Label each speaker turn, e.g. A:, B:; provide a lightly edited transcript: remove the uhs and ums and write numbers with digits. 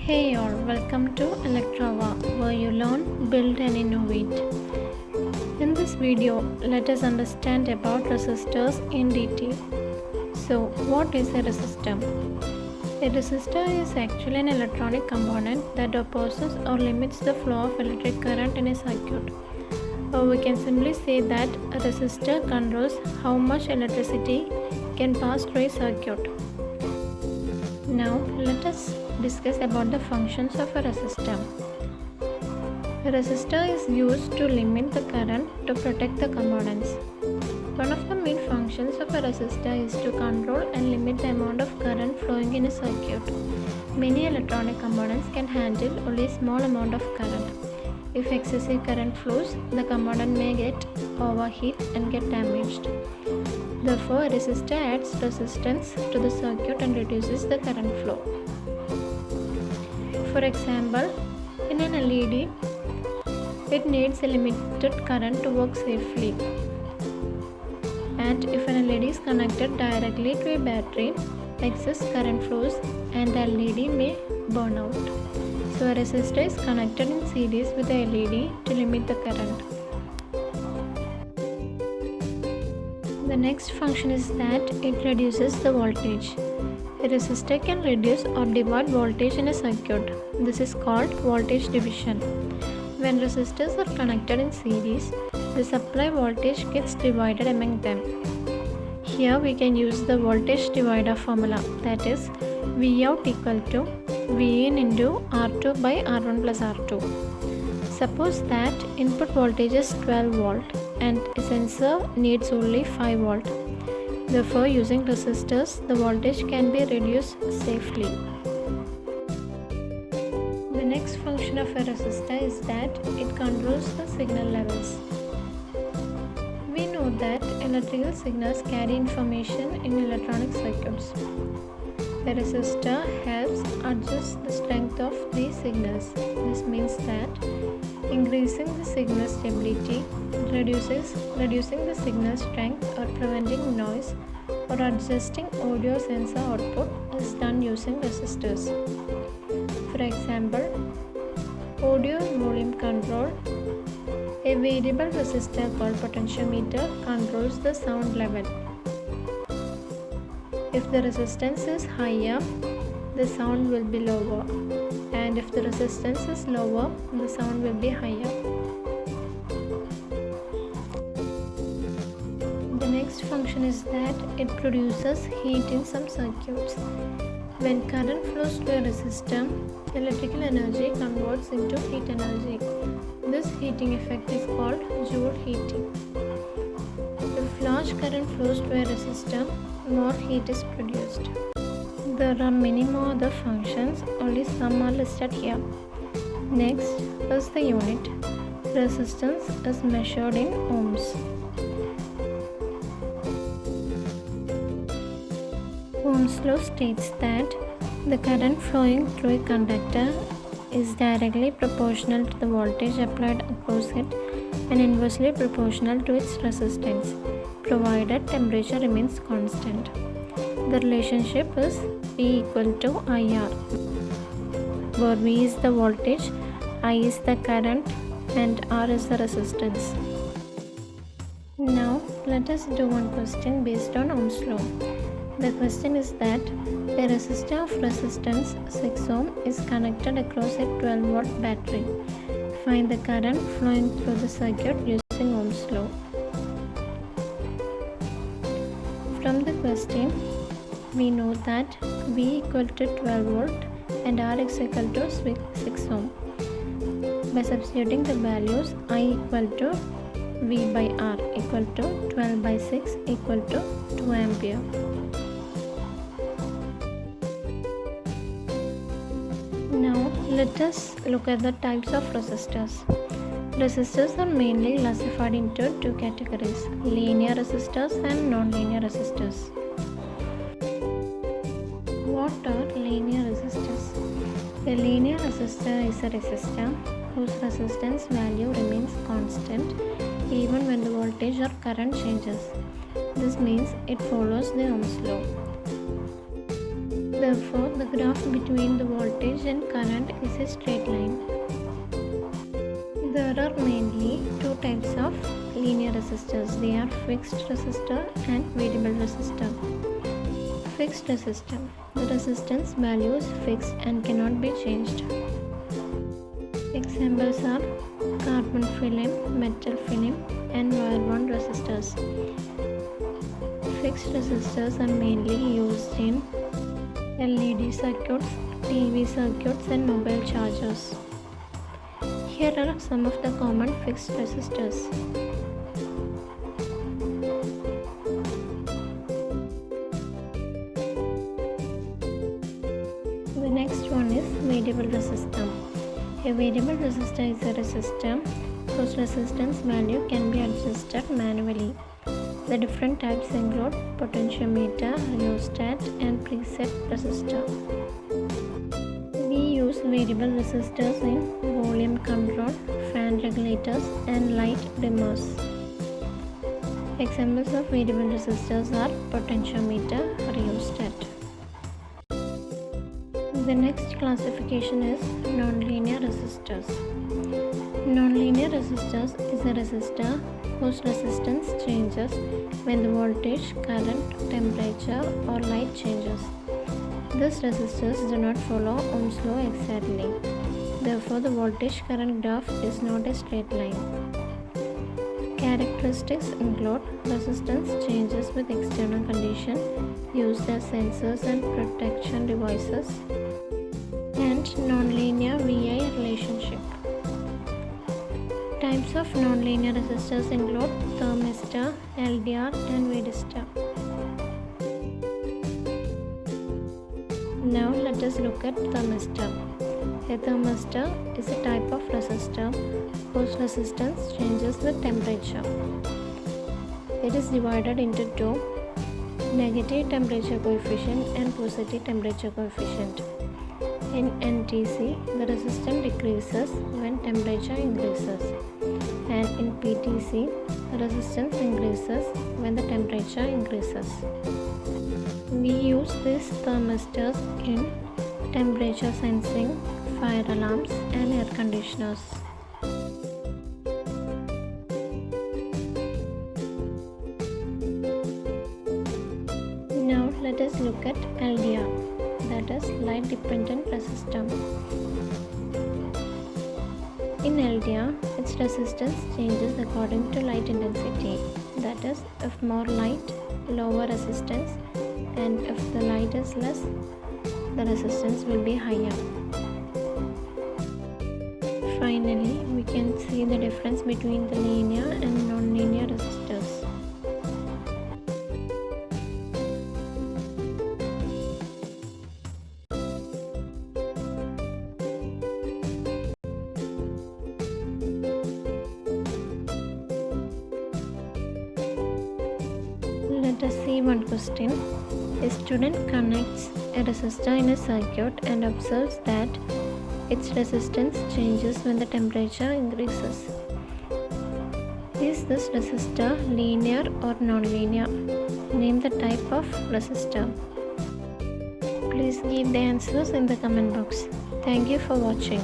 A: Hey all, welcome to Electrova, where you learn, build and innovate. In this video, let us understand about resistors in detail. So, what is a resistor? A resistor is actually an electronic component that opposes or limits the flow of electric current in a circuit. Or we can simply say that a resistor controls how much electricity can pass through a circuit. Now, let us discuss about the functions of a resistor. A resistor is used to limit the current to protect the components. One of the main functions of a resistor is to control and limit the amount of current flowing in a circuit. Many electronic components can handle only a small amount of current. If excessive current flows, the component may get overheat and get damaged. Therefore, a resistor adds resistance to the circuit and reduces the current flow. For example, in an LED, it needs a limited current to work safely. And if an LED is connected directly to a battery, excess current flows and the LED may burn out. So a resistor is connected in series with the LED to limit the current. The next function is that it reduces the voltage. A resistor can reduce or divide voltage in a circuit. This is called voltage division. When resistors are connected in series, the supply voltage gets divided among them. Here we can use the voltage divider formula, that is Vout equal to Vin into R2 by R1 plus R2. Suppose that input voltage is 12 volt and a sensor needs only 5 volt. Therefore, using resistors, the voltage can be reduced safely. The next function of a resistor is that it controls the signal levels. We know that electrical signals carry information in electronic circuits. A resistor helps adjust the strength of these signals. This means that increasing the signal stability, reducing the signal strength or preventing noise or adjusting audio sensor output is done using resistors. For example, audio volume control. A variable resistor called potentiometer controls the sound level. If the resistance is higher, the sound will be lower, and if the resistance is lower, the sound will be higher. The next function is that it produces heat in some circuits. When current flows to a resistor, electrical energy converts into heat energy. This heating effect is called Joule heating. If large current flows to a resistor, more heat is produced. There are many more other functions, only some are listed here. Next is the unit. Resistance is measured in ohms. Ohm's law states that the current flowing through a conductor is directly proportional to the voltage applied across it and inversely proportional to its resistance, provided temperature remains constant. The relationship is V equal to IR, where V is the voltage, I is the current and R is the resistance. Now let us do one question based on Ohm's law. The question is that a resistor of resistance 6 ohm is connected across a 12 volt battery. Find the current flowing through the circuit using Ohm's law. From the question, we know that V equal to 12 volt and R is equal to 6 ohm. By substituting the values, I equal to V by R equal to 12 by 6 equal to 2 ampere. Now let us look at the types of resistors. Resistors are mainly classified into two categories: linear resistors and non-linear resistors. What are linear resistors? A linear resistor is a resistor whose resistance value remains constant even when the voltage or current changes. This means it follows the Ohm's law. Therefore, the graph between the voltage and current is a straight line. There are mainly two types of linear resistors. They are fixed resistor and variable resistor. Fixed resistor. The resistance value is fixed and cannot be changed. Examples are carbon film, metal film, and wire-wound resistors. Fixed resistors are mainly used in LED circuits, TV circuits, and mobile chargers. Here are some of the common fixed resistors. The next one is variable resistor. A variable resistor is a resistor whose resistance value can be adjusted manually. The different types include potentiometer, rheostat, and preset resistor. We use variable resistors in volume control, fan regulators, and light dimmers. Examples of variable resistors are potentiometer, rheostat. The next classification is nonlinear resistors. Nonlinear resistors is a resistor whose resistance changes when the voltage, current, temperature, or light changes. These resistors do not follow Ohm's law exactly. Therefore, the voltage current graph is not a straight line. Characteristics include resistance changes with external condition used as sensors and protection devices, and nonlinear VI relationship. Types of nonlinear resistors include thermistor, LDR, and resistor. Now let us look at thermistor. A thermistor is a type of resistor whose resistance changes with temperature. It is divided into two: negative temperature coefficient and positive temperature coefficient. In NTC, the resistance decreases when temperature increases, and in PTC, the resistance increases when the temperature increases. We use these thermistors in temperature sensing, fire alarms, and air conditioners. Now let us look at LDR, that is light dependent resistor. In LDR, its resistance changes according to light intensity, that is, if more light, lower resistance, and if the light is less, the resistance will be higher. Finally, we can see the difference between the linear and non-linear resistors. Let us see one question. A student connects a resistor in a circuit and observes that its resistance changes when the temperature increases. Is this resistor linear or non-linear? Name the type of resistor. Please give the answers in the comment box. Thank you for watching.